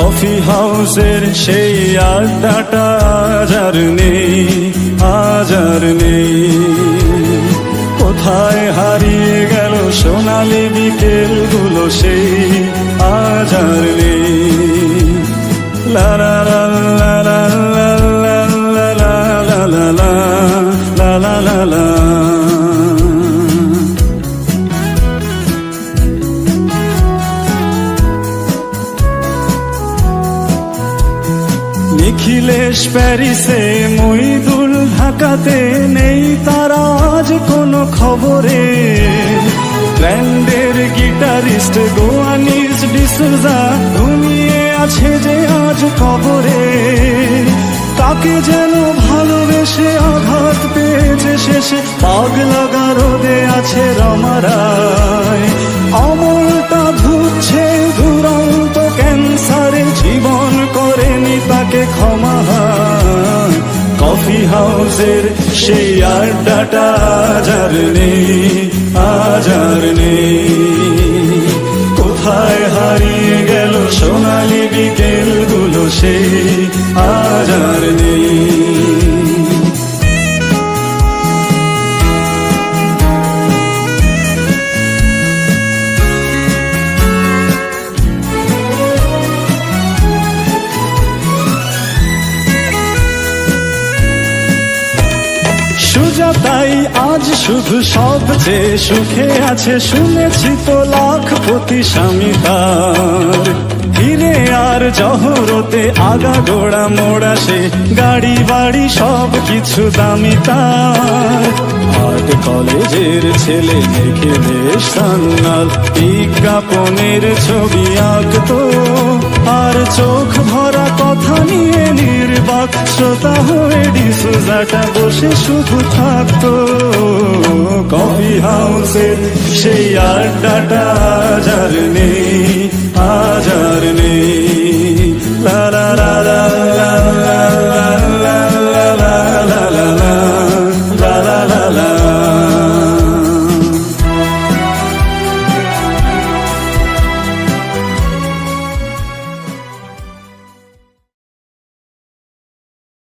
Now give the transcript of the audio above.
Coffee হাউসের সেই আড্ডাটা আজ আর নেই, আজ আর নেই। কোথায় হারিয়ে গেল সোনালি বিকেল গুলো সেই আজ আর নেই। লা লা লা লা লা লা লা লা লা লা লা লা লা লা। নিখিলেশ প্যারিসে, মইদুল ঢাকাতে, নেই তারা আজ কোনো খবরে। ব্যান্ডের গিটারিস্ট গোয়ানিজ ডিসুজা ঘুমিয়ে আছে যে আজ কবরে। কাকে যেন ভালোবেসে আঘাত পেয়েছে শেষে, পাগলা গারদে আছে রমারায়। অমলটা ধুচ্ছে দুরন্ত ক্যান্সারে, জীবন করেনি তাকে ক্ষমা। কফি হাউসের সেই আড্ডাটা আজ আর নেই, আজ আর নেই। কোথায় হারিয়ে গেল সোনালি বিকেল গুলো সেই আজ আর নেই। সুজাতাই আজ শুধু সবচেয়ে সুখে আছে, শুনেছি তো লাখপতি স্বামী তার। হিরে আর জহরতে আগা গোড়া মোড়া সে, গাড়ি বাড়ি সব কিছু দামি তার। আর্ট কলেজের ছেলে নিখিলেশ সান্যাল বিজ্ঞাপনের ছবি আঁকতো, আর চোখ ভরা কথা নিয়ে নির্বাক শ্রোতা হয়ে ডিসুজাটা বসে শুধু থাকতো। কফি হাউসের সেই আড্ডাটা আজ আর নেই,